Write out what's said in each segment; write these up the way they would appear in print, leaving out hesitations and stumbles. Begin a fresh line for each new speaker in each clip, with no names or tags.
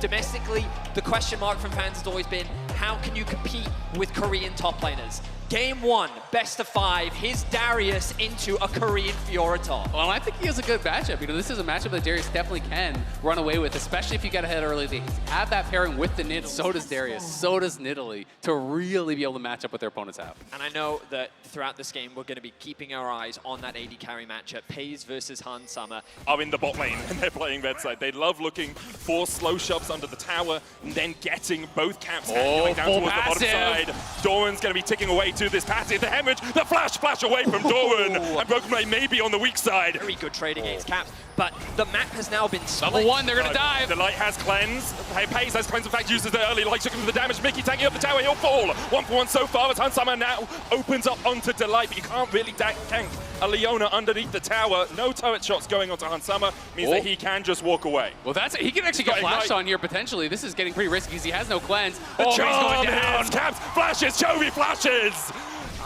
domestically, the question mark from fans has always been, how can you compete with Korean top laners? Game 1, best of 5, his Darius into a Korean Fiora top.
Well, I think he has a good matchup. You know, this is a matchup that Darius definitely can run away with, especially if you get ahead early. They have that pairing with the Nid, so does Darius, so does Nidalee, to really be able to match up what their opponents have.
And I know that throughout this game, we're going to be keeping our eyes on that AD carry matchup, Paze versus Han Summer.
Are in the bot lane and they're playing red side. They love looking for slow shoves under the tower and then getting both camps going down towards the bottom side. Doran's going to be ticking away to this passive. The hemorrhage, the flash away from Doran. And Broken Blade may be on the weak side.
Very good trade against Caps, but the map has now been split.
Level 1, they're going to dive.
The light has cleanse. Paze has cleanse. In fact, uses the early light, looking for the damage. Mickey tanking up the tower. He'll fall. 1-for-1 so far as Han Summer now opens up onto Delight, but you can't really tank a Leona underneath the tower. No turret shots going onto Han Summer means that he can just walk away.
Well, that's it. He can actually get flashed on here potentially. This is getting pretty risky because he has no cleanse.
The
he's
charm
going down.
Caps flashes. Chovy flashes.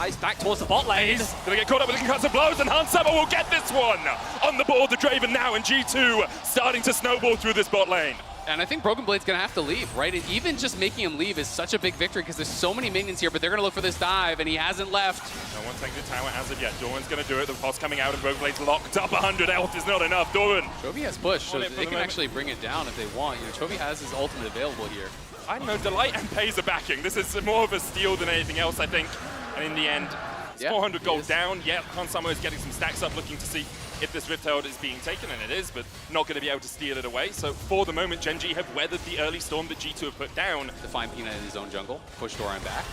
He's back towards the bot lane.
He's gonna get caught up with the concussive blows, and Han Summer will get this one. On the board, the Draven now, and G2 starting to snowball through this bot lane.
And I think Broken Blade's going to have to leave, right? And even just making him leave is such a big victory because there's so many minions here, but they're going to look for this dive, and he hasn't left.
No one's taking the tower as of yet. Doran's going to do it. The boss coming out, and Broken Blade's locked up. 100 health is not enough. Doran.
Chovy has push, so they can actually bring it down if they want. You know, Chovy has his ultimate available here.
I don't know, Delight and Paze are backing. This is more of a steal than anything else, I think. And in the end, it's 400 gold down. Yeah, Han Summer is getting some stacks up, looking to see if this Rift Herald is being taken, and it is, but not going to be able to steal it away. So for the moment, Gen G have weathered the early storm that G2 have put down.
To find Peanut in his own jungle, push Doran back.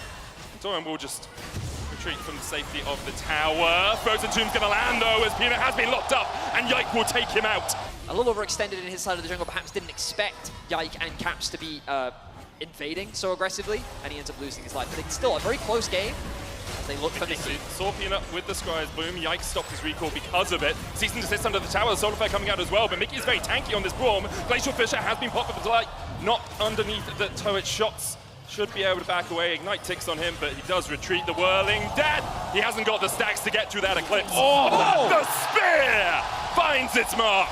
Doran will just retreat from the safety of the tower. Frozen Tomb's going to land, though, as Peanut has been locked up, and Yike will take him out.
A little overextended in his side of the jungle, perhaps didn't expect Yike and Caps to be invading so aggressively, and he ends up losing his life. But it's still a very close game. They look for Mickey.
Saw Peanut with the Scryer's Bloom. Yike stopped his recall because of it. Cease and desist under the tower. The Solar Flare coming out as well, but Mickey is very tanky on this Braum. Glacial Fissure has been popped with the Delight. Not underneath the turret shots. Should be able to back away. Ignite ticks on him, but he does retreat. The Whirling Dead. He hasn't got the stacks to get through that Eclipse. Oh! The Spear finds its mark.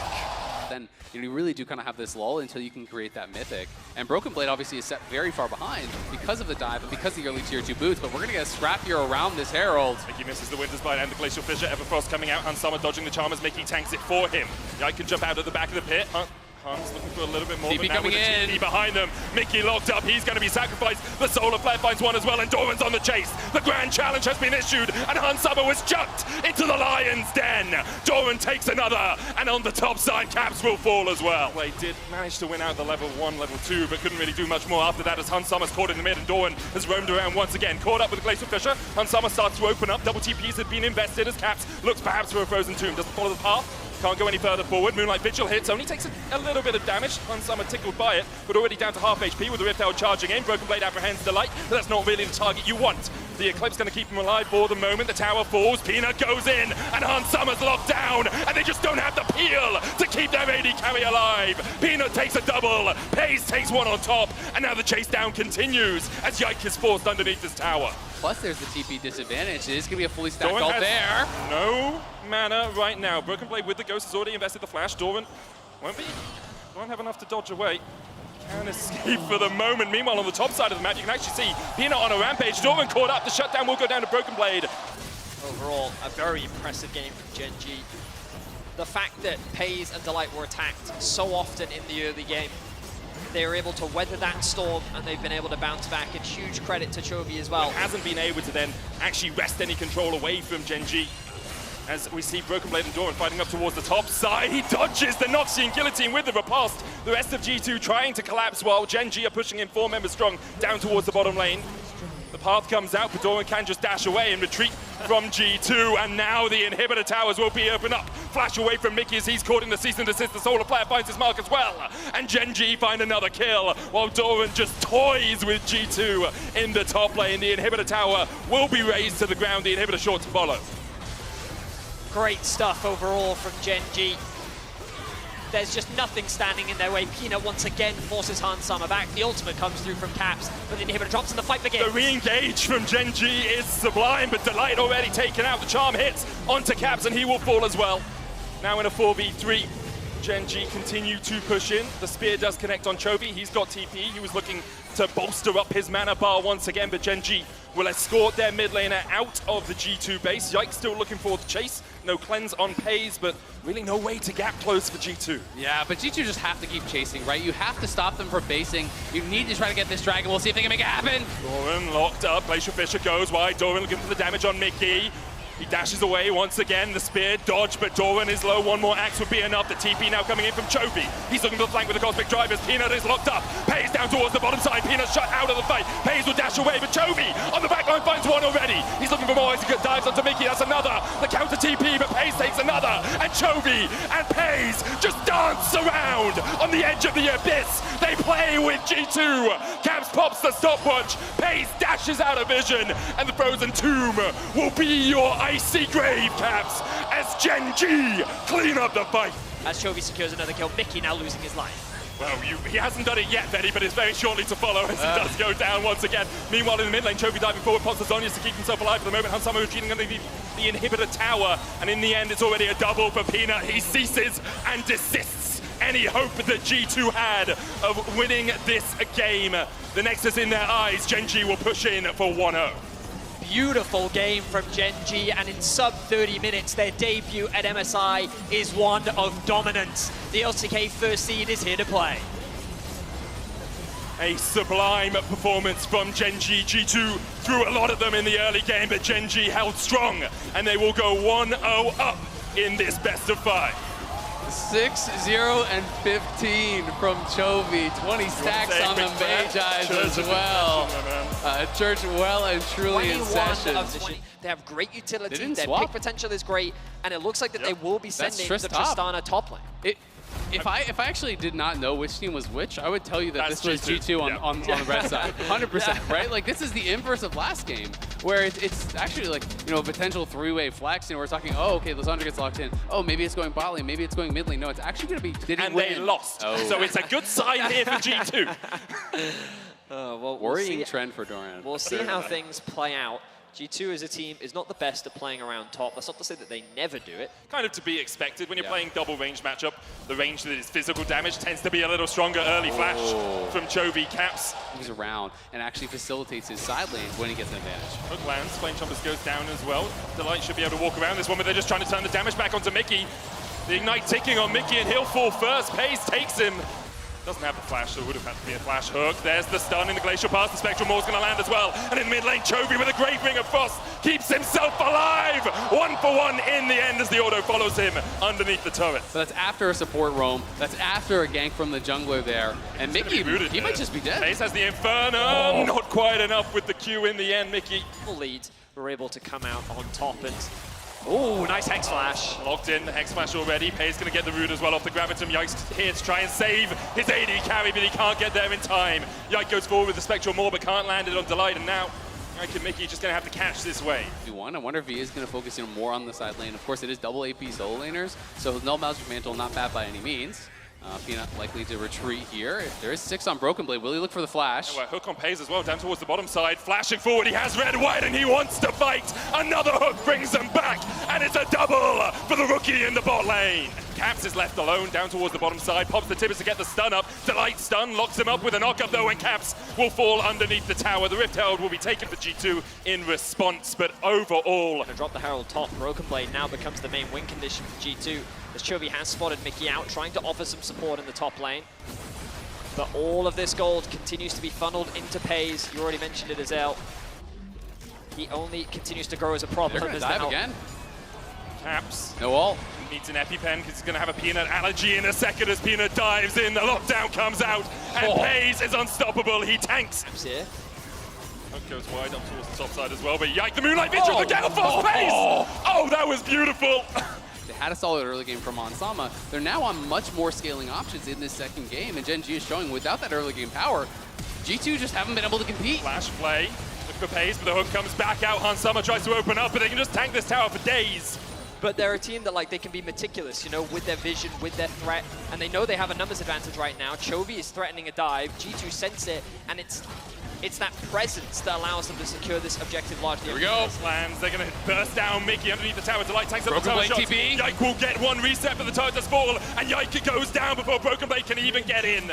Then you really do kind of have this lull until you can create that Mythic. And Broken Blade obviously is set very far behind because of the dive and because of the early tier 2 boots, but we're going to get scrappier around this Herald.
Mickey misses the Winter's Bite and the Glacial Fissure. Everfrost coming out. Han Summer dodging the charm as Mickey tanks it for him. Yike can jump out of the back of the pit. Han's looking for a little bit more,
TP
but now with the TP behind them. Mickey locked up, he's going to be sacrificed. The Solar Flare finds one as well, and Doran's on the chase. The Grand Challenge has been issued, and Han Summer was chucked into the Lion's Den. Doran takes another, and on the top side, Caps will fall as well. They did manage to win out the level 1, level 2, but couldn't really do much more after that as Han Summer's caught in the mid, and Doran has roamed around once again. Caught up with the Glacial Fissure, Han Summer starts to open up. Double TPs have been invested as Caps looks perhaps for a Frozen Tomb. Doesn't follow the path. Can't go any further forward. Moonlight Vigil hits, only takes a little bit of damage. Han Summer tickled by it, but already down to half HP with the Rift Herald charging in. Broken Blade apprehends Delight, but that's not really the target you want. The Eclipse going to keep him alive for the moment. The tower falls, Peanut goes in, and Han Summer's locked down, and they just don't have the peel to keep their AD carry alive. Peanut takes a double, Paze takes one on top, and now the chase down continues as Yike is forced underneath this tower.
Plus there's the TP disadvantage. It is going to be a fully stacked ult there.
No mana right now. Broken Blade with the Ghost has already invested the flash. Doran won't have enough to dodge away. Can escape for the moment. Meanwhile, on the top side of the map, you can actually see Peanut on a rampage. Doran caught up. The shutdown will go down to Broken Blade.
Overall, a very impressive game from Gen G. The fact that Paze and Delight were attacked so often in the early game, they were able to weather that storm, and they've been able to bounce back. And huge credit to Chovy as well.
It hasn't been able to then actually wrest any control away from Gen G. As we see Broken Blade and Doran fighting up towards the top side. He dodges the Noxian Guillotine with the riposte. The rest of G2 trying to collapse while Gen G are pushing in 4 members strong down towards the bottom lane. The path comes out, but Doran can just dash away and retreat from G2, and now the inhibitor towers will be open up. Flash away from Mickey as he's caught in the cease and desist. The Solar Flare finds his mark as well, and Gen G find another kill, while Doran just toys with G2 in the top lane. The inhibitor tower will be raised to the ground, the inhibitor short to follow.
Great stuff overall from Gen G. There's just nothing standing in their way. Peanut once again forces Han Summer back. The ultimate comes through from Caps, but the inhibitor drops and the fight begins.
The re-engage from Gen G is sublime, but Delight already taken out. The charm hits onto Caps and he will fall as well. Now in a 4v3. Gen G continue to push in. The spear does connect on Chovy. He's got TP. He was looking to bolster up his mana bar once again, but Gen G will escort their mid laner out of the G2 base. Yike still looking for the chase. No cleanse on Pays, but really no way to gap close for G2.
Yeah, but G2 just have to keep chasing, right? You have to stop them from basing. You need to try to get this dragon. We'll see if they can make it happen.
Doran locked up. Glacier Fisher goes wide. Doran looking for the damage on Mickey. He dashes away once again. The spear dodge, but Doran is low. One more axe would be enough. The TP now coming in from Chovy. He's looking for the flank with the Cosmic Drivers. Peanut is locked up. Pays down towards the bottom side. Peanut shut out of the fight. Pays will dash away, but Chovy on the back line finds one already. He's looking for more as he dives onto Mickey. That's another. The counter TP, but Pays takes another. And Chovy and Pays just dance around on the edge of the abyss. They play with G2. Caps pops the stopwatch. Pays dashes out of vision. And the Frozen Tomb will be your icy grave, Caps, as Gen G clean up the fight.
As Chovy secures another kill, Mickey now losing his life.
Well, he hasn't done it yet, Betty, but it's very shortly to follow as he does go down once again. Meanwhile, in the mid lane, Chovy diving forward, pops the Zonias to keep himself alive for the moment. Hansama retreating underneath the inhibitor tower, and in the end, it's already a double for Peanut. He ceases and desists any hope that G2 had of winning this game. The Nexus in their eyes, Gen G will push in for 1-0.
Beautiful game from Gen G, and in sub 30 minutes, their debut at MSI is one of dominance. The LCK first seed is here to play.
A sublime performance from Gen G. G2 threw a lot at them in the early game, but Gen G held strong, and they will go 1-0 up in this best of 5.
6-0 and 15 from Chovy. 20 stacks on the Magi's as well. Church well and truly in session.
They have great utility,
didn't
their
swap.
pick potential is great, and it looks like that they will be sending the
top.
Tristana top lane.
If I actually did not know which team was which, I would tell you that
That's
this was G2 on the red side. 100%, right? Like, this is the inverse of last game, where it's actually like, you know, a potential three-way flex. You know, we're talking, oh, okay, Lysandra gets locked in. Oh, maybe it's going bot lane, maybe it's going mid lane. No, it's actually going to be, did he
And
win?
they lost.
Oh.
So it's a good sign here for G2.
Well,
Worrying trend for Doran.
We'll see how things play out. G2 as a team is not the best at playing around top. That's not to say that they never do it.
Kind of to be expected when you're playing double range matchup. The range that is physical damage tends to be a little stronger. Early flash from Chovy. Caps.
Moves around and actually facilitates his side lane when he gets an advantage.
Hook lands. Flame Chompers goes down as well. Delight should be able to walk around this one, but they're just trying to turn the damage back onto Mickey. The Ignite ticking on Mickey, and he'll fall first. Pays takes him. Doesn't have the flash, so it would have had to be a flash hook. There's the stun in the Glacial Pass. The Spectral Maul's going to land as well. And in mid lane, Chovy with a great Ring of Frost keeps himself alive. 1-for-1 in the end as the auto follows him underneath the turret.
So that's after a support roam. That's after a gank from the jungler there. And Mickey, he might just be dead.
Face has the Inferno. Not quite enough with the Q in the end, Mickey.
Leads were able to come out on top, and oh, nice Hex Flash.
Locked in, the Hex Flash already. Pay's going to get the root as well off the Gravitum. Yike's here to try and save his AD carry, but he can't get there in time. Yike goes forward with the Spectral Maul, but can't land it on Delight, and now Yike and Mickey just going to have to catch this wave.
I wonder if he is going to focus more on the side lane. Of course, it is double AP solo laners, so no Magic Mantle, not bad by any means. Peanut likely to retreat here. There is 6 on Broken Blade. Will he look for the flash?
Well, hook on Pays as well, down towards the bottom side. Flashing forward, he has red, white, and he wants to fight. Another hook brings him back, and it's a double for the rookie in the bot lane. Caps is left alone, down towards the bottom side. Pops the Tibbers to get the stun up. Delight stun, locks him up with a knock-up though, and Caps will fall underneath the tower. The Rift Herald will be taken for G2 in response, but overall...
Gonna drop the Herald top. Broken Blade now becomes the main win condition for G2, as Chovy has spotted Mickey out, trying to offer some support in the top lane. But all of this gold continues to be funneled into Pays. You already mentioned it, Azel. He only continues to grow as a problem.
They're going to dive again.
Caps.
No ult.
Needs an EpiPen because he's going to have a Peanut allergy in a second as Peanut dives in. The lockdown comes out, and Pays is unstoppable. He tanks.
Caps here.
Hook goes wide up towards the top side as well, but Yike, the Moonlight Vigil, look out for Pays! Oh, that was beautiful!
They had a solid early game from Hansama. They're now on much more scaling options in this second game, and Gen G is showing without that early game power, G2 just haven't been able to compete.
Flash play, look for Pays, but the hook comes back out. Hansama tries to open up, but they can just tank this tower for days.
But they're a team that, like, they can be meticulous, you know, with their vision, with their threat, and they know they have a numbers advantage right now. Chovy is threatening a dive, G2 sense it, and it's It's that presence that allows them to secure this objective largely.
Here we go. Lands. They're going to burst down Mickey underneath the tower. Delight takes up the tower shots.
TP.
Yike will get one reset, but the tower does fall, and Yike goes down before Broken Blade can even get in.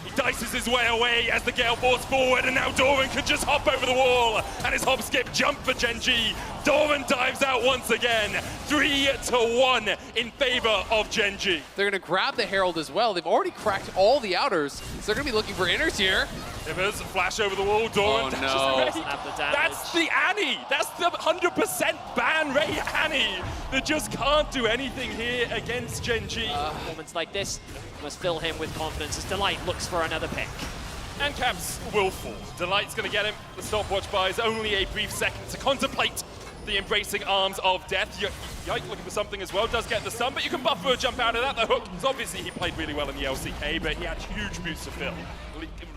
He dices his way away as the Gale force forward, and now Doran can just hop over the wall, and his hop skip jump for Gen.G. Doran dives out once again. 3-1 in favor of Gen.G.
They're going to grab the Herald as well. They've already cracked all the outers, so they're going to be looking for inners here.
Tibbers, flash over the wall, Doran dashes away.
Have the damage.
That's the Annie! That's the 100% ban rate Annie that just can't do anything here against Gen.G.
Moments like this must fill him with confidence as Delight looks for another pick.
And Caps will fall. Delight's going to get him. The stopwatch buys only a brief second to contemplate the embracing arms of death. Yike looking for something as well, does get the stun, but you can buffer a jump out of that. The hook, so obviously he played really well in the LCK, but he had huge boots to fill.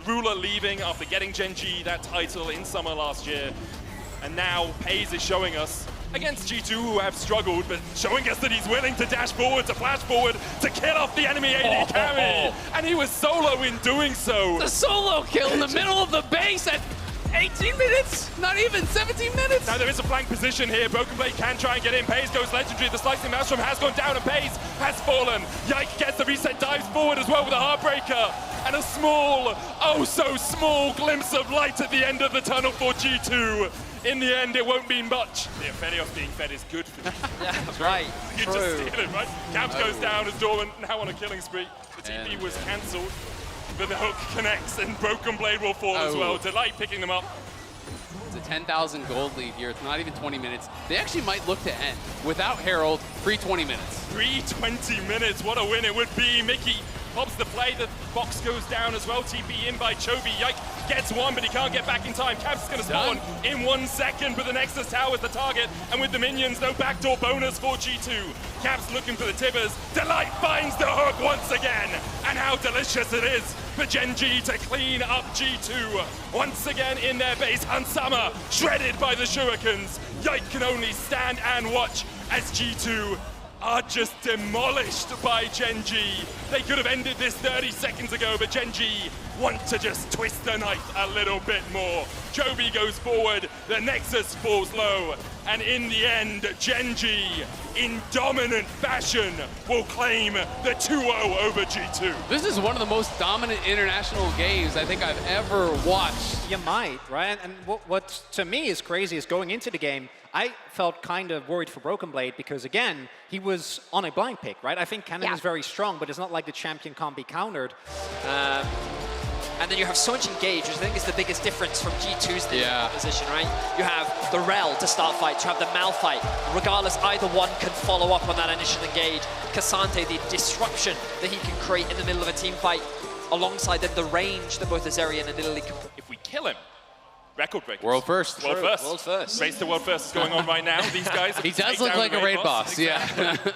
Ruler leaving after getting Gen.G that title in summer last year. And now Paze is showing us, against G2 who have struggled, but showing us that he's willing to dash forward, to flash forward, to kill off the enemy AD carry. And he was solo in doing so.
The solo kill in the middle of the base at 18 minutes, not even 17 minutes.
Now there is a flank position here. Broken Blade can try and get in. Paze goes legendary. The slicing maelstrom has gone down and Paze has fallen. Yike gets the reset, dives forward as well with a Heartbreaker. And a small, oh so small glimpse of light at the end of the tunnel for G2. In the end, it won't mean much. The Aphelios being fed is good for you.
That's right.
You just steal it, right? Caps goes down as Doran now on a killing spree. The TP was cancelled. But the hook connects and Broken Blade will fall as well. Delight picking them up.
It's a 10,000 gold lead here. It's not even 20 minutes. They actually might look to end without Herald, free 20 minutes.
320 minutes, what a win it would be. Mickey pops the play, the box goes down as well. TP in by Chovy. Yike gets one, but he can't get back in time. Caps is going to spawn in 1 second, but the Nexus Tower is the target. And with the minions, no backdoor bonus for G2. Caps looking for the Tibbers. Delight finds the hook once again. And how delicious it is for Gen.G to clean up G2. Once again in their base, Hansama shredded by the Shurikens. Yike can only stand and watch as G2 are just demolished by Gen.G. They could have ended this 30 seconds ago, but Gen.G want to just twist the knife a little bit more. Joby goes forward, the Nexus falls low, and in the end, Gen.G, in dominant fashion, will claim the 2-0 over G2.
This is one of the most dominant international games I think I've ever watched.
You might, right? And what to me is crazy is going into the game, I felt kind of worried for Broken Blade because, again, he was on a blind pick, right? I think Cannon is very strong, but it's not like the champion can't be countered.
And then you have so much engage, which I think is the biggest difference from G2's position, right? You have the Rel to start fights, you have the Malphite. Regardless, either one can follow up on that initial engage. K'Sante, the disruption that he can create in the middle of a team fight, alongside then the range that both Azerion and Italy can...
If we kill him, record breakers.
World first.
World first.
World first.
Race to world first is going on right now. These guys.
He does look like a raid boss.
Exactly.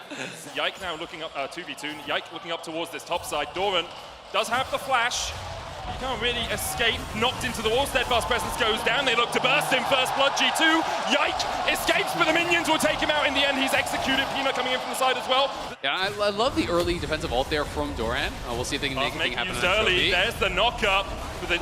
Yike now looking up 2v2. Yike looking up towards this top side. Doran does have the flash. He can't really escape. Knocked into the wall. Steadfast presence goes down. They look to burst him. First blood. G2. Yike escapes, but the minions will take him out in the end. He's executed. Peanut coming in from the side as well.
Yeah, I love the early defensive ult there from Doran. We'll see if they can make anything happen.
Early. There's the knock up with the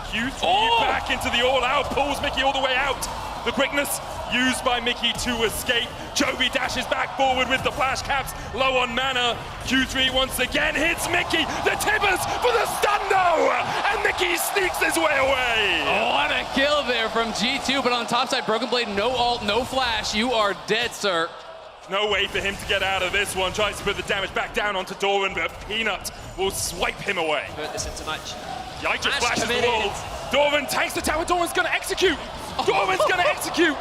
Q3 back into the all-out, pulls Mickey all the way out. The quickness used by Mickey to escape. Joby dashes back forward with the flash. Caps low on mana. Q3 once again hits Mickey. The Tibbers for the stun though! And Mickey sneaks his way away.
Oh, what a kill there from G2, but on top side, Broken Blade, no ult, no flash. You are dead, sir.
No way for him to get out of this one. Tries to put the damage back down onto Doran, but Peanut will swipe him away.
Put this into match.
Yike just flashes the wall. Doran takes the tower. Doran's going to execute. Doran's going to execute.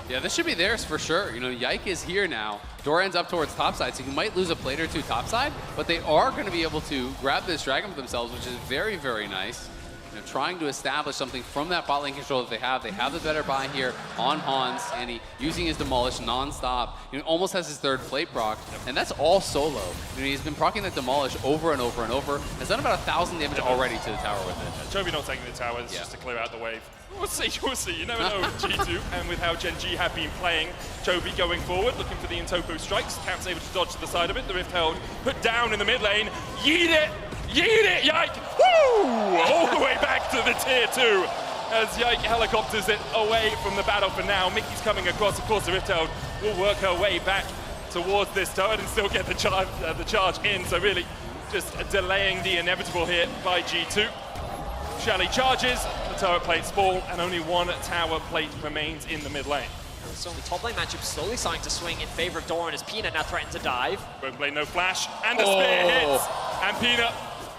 Yeah, this should be theirs for sure. You know, Yike is here now. Doran's up towards topside, so you might lose a plate or two topside, but they are going to be able to grab this dragon for themselves, which is very, very nice. You know, trying to establish something from that bot lane control that they have. They have the better buy here on Hans, and he using his Demolish non-stop. You know, almost has his third plate proc, and that's all solo. You know, he's been proccing that Demolish over and over and over. Has done about 1,000 damage already to the tower with it.
Joby not taking the tower, it's just to clear out the wave. We'll see, we'll see. You never know with G2. And with how Gen.G have been playing, Joby going forward, looking for the Intoko strikes. Caps able to dodge to the side of it. The Rift held, put down in the mid lane. Yeet it! Yeet it! Yike! Woo! All the way back to the tier 2. as Yike helicopters it away from the battle for now. Mickey's coming across, of course, the Rifteld will work her way back towards this turret and still get the charge in, so really just delaying the inevitable here by G2. Shelly charges, the turret plates fall, and only one tower plate remains in the mid lane.
So the top lane matchup slowly starting to swing in favor of Doran as Peanut now threatened to dive.
Broken Blade, no flash, and the spear hits, and Peanut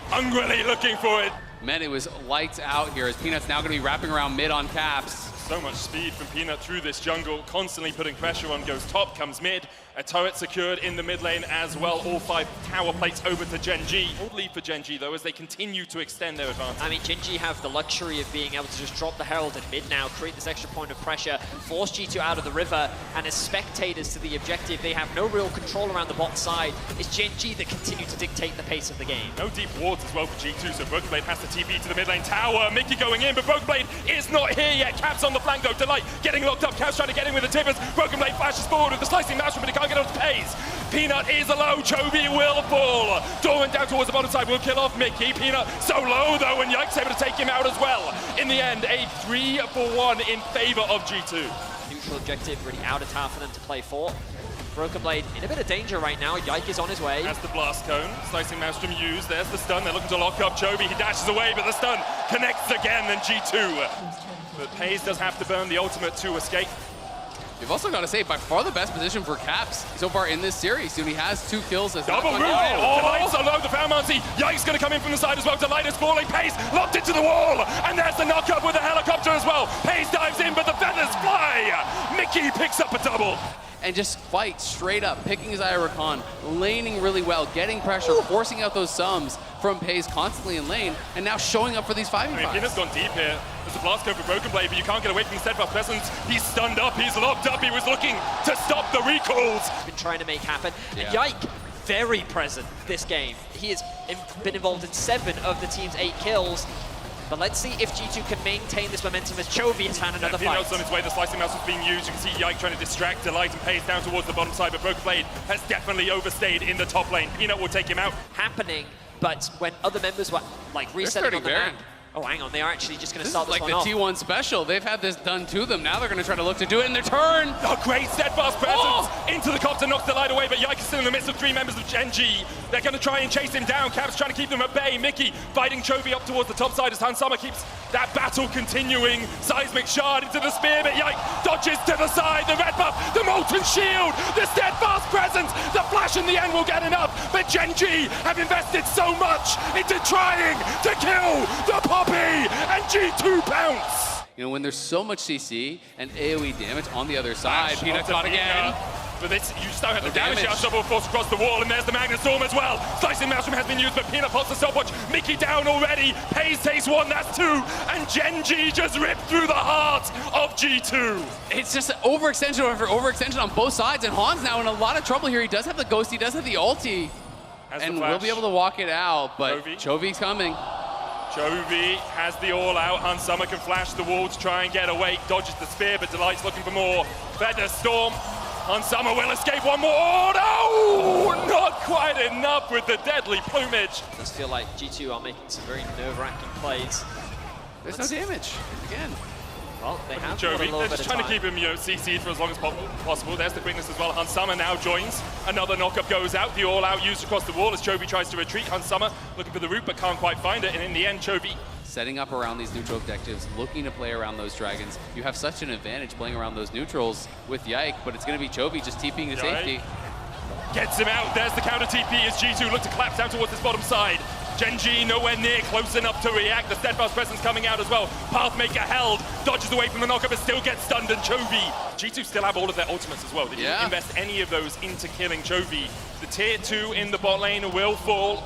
hungrily looking for it.
Man, it was lights out here as Peanut's now going to be wrapping around mid on Caps.
So much speed from Peanut through this jungle, constantly putting pressure on, goes top, comes mid, a turret secured in the mid lane as well, all 5 tower plates over to Gen G. Old lead for Gen G though, as they continue to extend their advantage.
I mean, Gen G have the luxury of being able to just drop the Herald in mid now, create this extra point of pressure, force G2 out of the river, and as spectators to the objective, they have no real control around the bot side. It's Gen G that continue to dictate the pace of the game.
No deep wards as well for G2, so Broken Blade has to TP to the mid lane tower. Mickey going in, but Broken Blade is not here yet. Caps on the flank though, Delight getting locked up. Caps trying to get in with the tippers. Broken Blade flashes forward with the slicing mouse, but he can't get on to Pays. Peanut is low, Chovy will fall. Doran down towards the bottom side will kill off Mickey. Peanut so low though, and Yike's able to take him out as well. In the end, a 3-for-1 in favor of G2.
Neutral objective really out of town for them to play for. Broken Blade in a bit of danger right now. Yike is on his way.
That's the blast cone. Slicing Maelstrom used. There's the stun. They're looking to lock up Chovy. He dashes away, but the stun connects again, and G2. But Pays does have to burn the ultimate to escape.
You've also got to say, by far the best position for Caps so far in this series. He has 2 kills. As
double move! Delight's so low, the Foulmancy. Yike's going to come in from the side as well. Delight is falling. Pays locked into the wall. And there's the knock-up with the helicopter as well. Pays dives in, but the feathers fly. Mickey picks up a double.
And just fight straight up, picking his Ira Khan, laning really well, getting pressure, forcing out those sums from Pays constantly in lane, and now showing up for these 5v5s.
I mean, Peanut's gone deep here. There's a blast code for Broken Blade, but you can't get away from the steadfast presence. He's stunned up, he's locked up, he was looking to stop the recalls.
Been trying to make happen.
Yeah.
And Yike, very present this game. He has been involved in 7 of the team's 8 kills. But let's see if G2 can maintain this momentum as Chovy has found another fight.
Peanut's on his way, the slicing mouse is being used. You can see Yike trying to distract Delight and Pays down towards the bottom side, but Broken Blade has definitely overstayed in the top lane. Peanut will take him out.
Happening, but when other members were like resetting on the map. Oh, hang on, they are actually just going to start this
one
off.
This is like the T1 special. They've had this done to them. Now they're going to try to look to do it in their turn.
Oh, great steadfast presence into the copter, knocks the light away, but Yike is still in the midst of 3 members of Gen G. They're going to try and chase him down. Caps trying to keep them at bay. Mickey fighting Chovy up towards the top side as Hansama keeps that battle continuing. Seismic shard into the spear, but Yike dodges to the side. The red buff, the molten shield, the steadfast presence. The flash in the end will get enough, but Gen G have invested so much into trying to kill the Poppy, and G2 pounce.
You know, when there's so much CC and AoE damage on the other side, Peanut caught again.
But this, you still have the damage out, double force across the wall, and there's the Magnet Storm as well. Slicing Maelstrom has been used, but Peanut pops the stopwatch. Mickey down already. Pays takes 1, that's 2. And Gen G just ripped through the heart of G2.
It's just overextension after overextension on both sides, and Han's now in a lot of trouble here. He does have the ghost, he does have the ulti. And we'll be able to walk it out, but Chovy's coming.
Chovy has the all-out. Hansama can flash the wall to try and get away. Dodges the spear, but Delight's looking for more. Feather Storm. Hansama will escape one more. Oh, no! Not quite enough with the deadly plumage.
It does feel like G2 are making some very nerve-wracking plays.
There's no damage, again.
Well, they have
Chovy. They're just trying
to
keep him, CC'd for as long as possible. There's the quickness as well. Hansama now joins. Another knockup goes out. The all-out used across the wall as Chovy tries to retreat. Hansama looking for the root, but can't quite find it. And in the end, Chovy
setting up around these neutral objectives, looking to play around those dragons. You have such an advantage playing around those neutrals with Yike, but it's going to be Chovy just TPing to safety.
Gets him out. There's the counter TP as G2 look to collapse down towards this bottom side. Gen G nowhere near close enough to react. The steadfast presence coming out as well. Pathmaker held, dodges away from the knockup, but still gets stunned, and Chovy. G2 still have all of their ultimates as well. They didn't invest any of those into killing Chovy. The tier 2 in the bot lane will fall.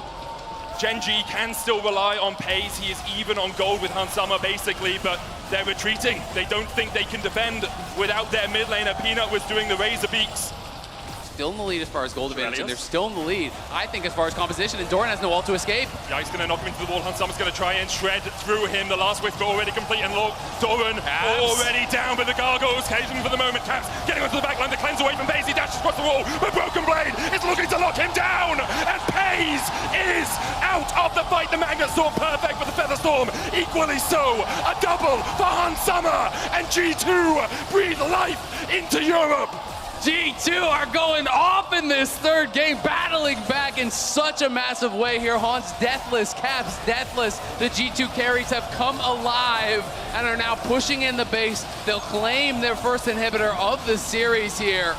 Gen G can still rely on Pays. He is even on gold with Hansama basically, but they're retreating. They don't think they can defend without their mid laner. Peanut was doing the razor beaks.
Still in the lead as far as gold advantage, and they're still in the lead, I think, as far as composition, and Doran has no ult to escape.
Yeah, he's going to knock him into the wall. Hansama's going to try and shred through him. The last whisper already complete, and look, Doran already down, but the gargoyles caging for the moment. Caps getting onto the back line, the cleanse away from Pays. He dashes across the wall, but Broken Blade is looking to lock him down, and Pays is out of the fight. The Magnet Storm perfect, but the Feather Storm equally so. A double for Hans Sommer, and G2 breathe life into Europe.
G2 are going off in this third game, battling back in such a massive way here. Hans deathless, Caps deathless. The G2 carries have come alive and are now pushing in the base. They'll claim their first inhibitor of the series here.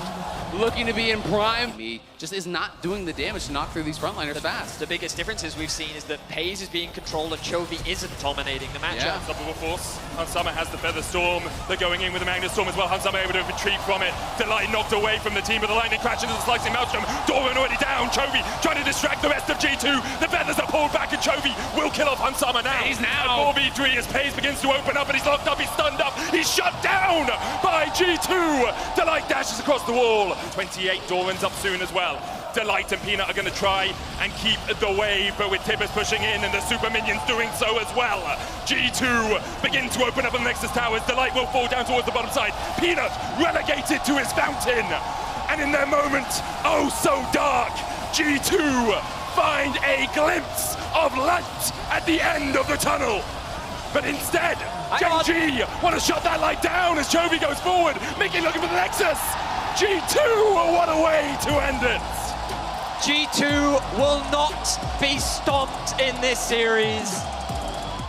Looking to be in prime. He just is not doing the damage to knock through these frontliners fast.
The biggest differences we've seen is that Paze is being controlled and Chovy isn't dominating the matchup.
Unstoppable force. Hans Sommer has the Feather Storm. They're going in with the Magnet Storm as well. Hans Sommer able to retreat from it. Delight knocked away from the team, but the lightning crash into the slicing Maelstrom. Doran already down. Chovy trying to distract the rest of G2. The Feathers are pulled back, and Chovy will kill off Hans Sommer now.
He's now.
4v3 as Paze begins to open up, and he's locked up. He's stunned up. He's shut down by G2. Delight dashes across the wall. 28. Doran's up soon as well. Delight and Peanut are going to try and keep the wave, but with Tibbers pushing in and the Super Minions doing so as well. G2 begin to open up on the Nexus Towers. Delight will fall down towards the bottom side. Peanut relegated to his fountain. And in their moment, oh so dark, G2 find a glimpse of light at the end of the tunnel. But instead, Genji want to shut that light down as Chovy goes forward. Mickey looking for the Nexus. G2, what a way to end it.
G2 will not be stomped in this series.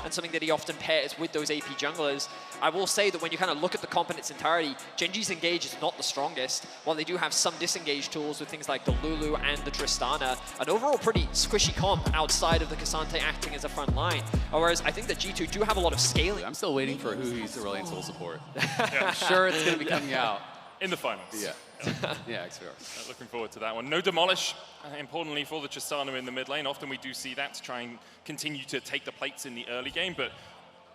And something that he often pairs with those AP junglers. I will say that when you kind of look at the comp in its entirety, Genji's engage is not the strongest. While they do have some disengage tools with things like the Lulu and the Tristana, an overall pretty squishy comp outside of the Cassante acting as a front line. Whereas I think that G2 do have a lot of scaling.
I'm still waiting for who he's the Reliant Soul support. I'm sure it's going to be coming out.
In the finals.
Yeah. Yeah, XVR.
Looking forward to that one. No Demolish, importantly for the Tristana in the mid lane. Often we do see that to try and continue to take the plates in the early game, but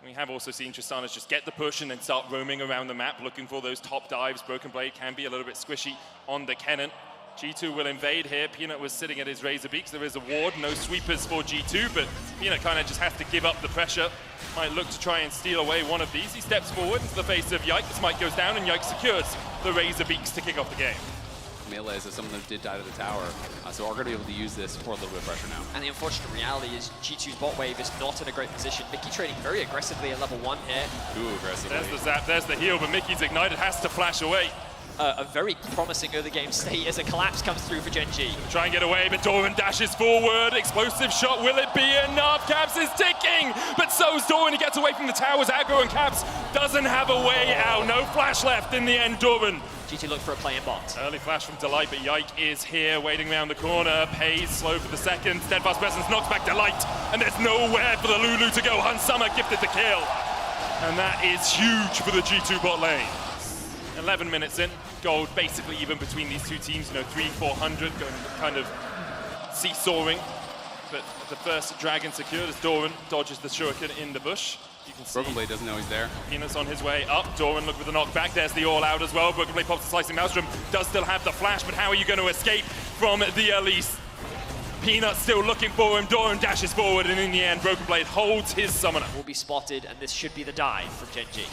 we have also seen Tristanas just get the push and then start roaming around the map, looking for those top dives. Broken Blade can be a little bit squishy on the Kennen. G2 will invade here. Peanut was sitting at his Razor Beaks. There is a ward, no sweepers for G2, but Peanut kind of just has to give up the pressure. Might look to try and steal away one of these. He steps forward into the face of Yike. The smite goes down, and Yike secures the Razor Beaks to kick off the game.
Melees is someone that did die to the tower, so are going to be able to use this for a little bit of pressure now.
And the unfortunate reality is G2's bot wave is not in a great position. Mickey trading very aggressively at level 1 here.
Ooh, aggressively.
There's the zap, there's the heal, but Mickey's ignited has to flash away.
A very promising early game state as a collapse comes through for Genji.
Try and get away, but Doran dashes forward. Explosive shot, will it be enough? Caps is ticking, but so's Doran. He gets away from the towers. Aggro and Caps doesn't have a way out. No flash left in the end, Doran.
G2 look for a play in bot.
Early flash from Delight, but Yike is here, waiting around the corner. Paze slow for the second. Steadfast Presence knocks back Delight, and there's nowhere for the Lulu to go. Hans Sommer gifted the kill. And that is huge for the G2 bot lane. 11 minutes in, gold basically even between these two teams, 300-400, going kind of seesawing. But the first dragon secured as Doran dodges the shuriken in the bush. You can see
Broken Blade doesn't know he's there.
Peanut's on his way up. Doran look with the knockback. There's the all-out as well. Broken Blade pops the slicing Maelstrom. Does still have the flash, but how are you going to escape from the Elise? Peanut still looking for him. Doran dashes forward, and in the end, Broken Blade holds his summoner.
Will be spotted, and this should be the dive from Genji.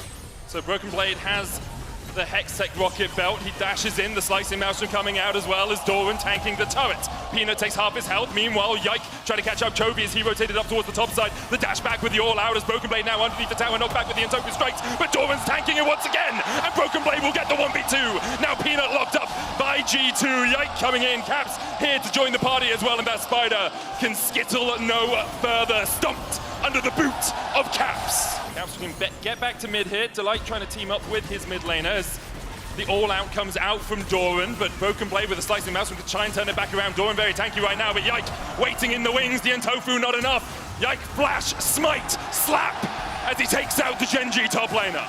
So Broken Blade has the Hextech rocket belt. He dashes in, the slicing Maelstrom coming out as well as Doran tanking the turret. Peanut takes half his health. Meanwhile, Yike trying to catch up Chovy as he rotated up towards the top side. The dash back with the all-out as Broken Blade now underneath the tower, knocked back with the Entopia strikes, but Doran's tanking it once again, and Broken Blade will get the 1v2. Now Peanut locked up by G2. Yike coming in, Caps here to join the party as well, and that Spider can skittle no further. Stumped under the boot of Caps. Caps can get back to mid here. Delight trying to team up with his mid laner as the all-out comes out from Doran, but Broken Blade with a slicing mouse to try and turn it back around. Doran very tanky right now, but Yike waiting in the wings. The Entofu not enough. Yike flash, smite, slap as he takes out the Genji top laner.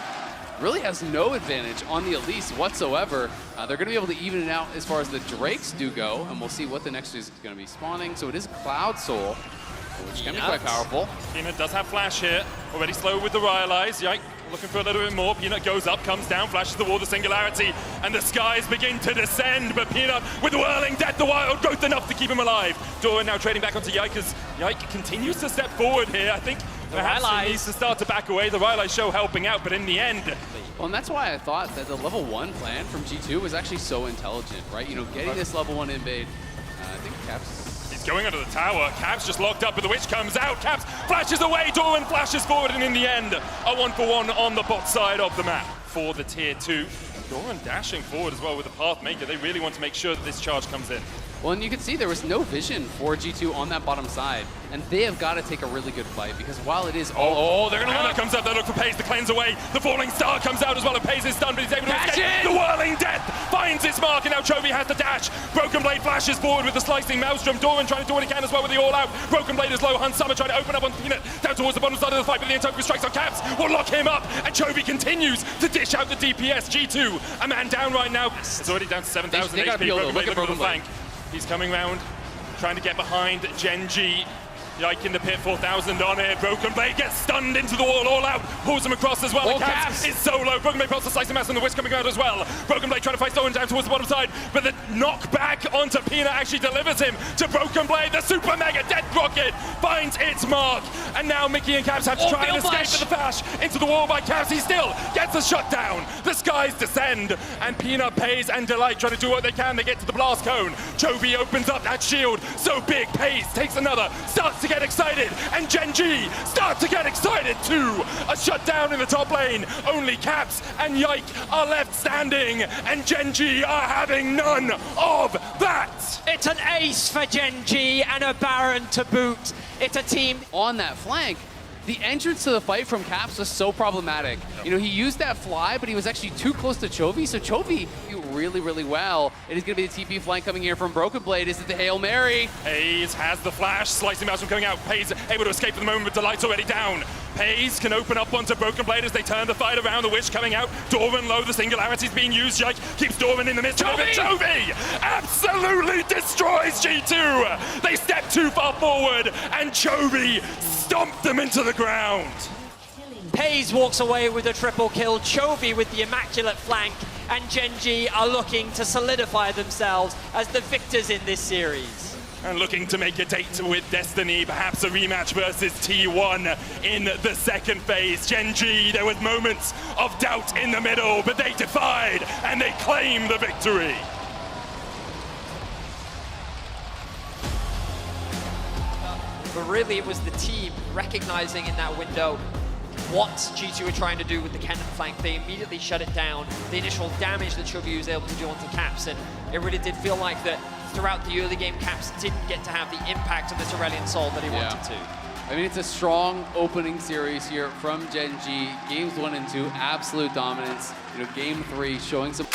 Really has no advantage on the Elise whatsoever. They're going to be able to even it out as far as the Drakes do go, and we'll see what the next is going to be spawning. So it is Cloud Soul, which can be quite powerful.
Peanut does have flash here. Already slow with the Rylai's. Yike looking for a little bit more. Peanut goes up, comes down, flashes the wall, the singularity, and the skies begin to descend. But Peanut with whirling death, the wild growth enough to keep him alive. Doran now trading back onto Yike as Yike continues to step forward here. I think perhaps he needs to start to back away. The Rylai show helping out, but in the end.
Well, and that's why I thought that the level 1 plan from G2 was actually so intelligent, right? Getting this level 1 invade. I think Caps
going under the tower. Caps just locked up, but the Witch comes out. Caps flashes away. Dorwin flashes forward, and in the end, a 1-for-1 on the bot side of the map for the tier 2. Dorwin dashing forward as well with the Pathmaker. They really want to make sure that this charge comes in.
Well, and you can see there was no vision for G2 on that bottom side, and they have got to take a really good fight, because while it is
they're going to look. Comes up, they look for Paze to cleanse away. The Falling Star comes out as well, and Paze is stunned, but he's able to escape. The Whirling Death finds its mark, and now Chovy has to dash. Broken Blade flashes forward with the Slicing Maelstrom. Dorwin trying to do what he can as well with the All Out. Broken Blade is low. Hans Summer trying to open up on Peanut down towards the bottom side of the fight, but the Entopia strikes on Caps will lock him up, and Chovy continues to dish out the DPS. G2, a man down right now. It's already down to 7,000
They gotta
HP.
be able to
Broken
look
Blade
at
looking
Broken
for the flank. He's coming round, trying to get behind Genji. Yike in the pit, 4,000 on it. Broken Blade gets stunned into the wall, All Out, pulls him across as well.
Oh,
The Caps is solo. Broken Blade pops the Slicing Mass, and the Witch coming out as well. Broken Blade trying to fight Stolen down towards the bottom side, but the knockback onto Pina actually delivers him to Broken Blade. The Super Mega Death Rocket finds its mark, and now Mickey and Caps have to try and escape with the flash into the wall by Caps. He still gets a shutdown. The skies descend, and Pina, Paze, and Delight try to do what they can. They get to the blast cone. Chovy opens up that shield so big. Paze takes another, starts to get excited, and Genji start to get excited too. A shutdown in the top lane. Only Caps and Yike are left standing, and Genji are having none of that.
It's an ace for Genji and a Baron to boot. It's a team.
on that flank. The entrance to the fight from Caps was so problematic. You know, he used that fly, but he was actually too close to Chovy, so Chovy did really, really well. It is going to be the TP flank coming here from Broken Blade. Is it the Hail Mary?
Paze has the flash, Slicing Maelstrom coming out. Paze able to escape for the moment, but Delight's already down. Paze can open up onto Broken Blade as they turn the fight around. The Witch coming out. Dorwin low, the Singularity's being used. Yike keeps Dorwin in the midst. Chovy absolutely destroys G2. They step too far forward, and Chovy stomped them into the ground.
Paze walks away with a triple kill. Chovy with the immaculate flank, and Genji are looking to solidify themselves as the victors in this series.
And looking to make a date with Destiny, perhaps a rematch versus T1 in the second phase. Genji, there was moments of doubt in the middle, but they defied and they claimed the victory.
But really it was the team recognizing in that window what G2 were trying to do with the cannon flank. They immediately shut it down. The initial damage that Chovy was able to do onto Caps, and it really did feel like that throughout the early game, Caps didn't get to have the impact of this Aurelion Soul that he wanted to.
I mean, it's a strong opening series here from Genji. Games 1 and 2, absolute dominance. You know, game 3 showing some...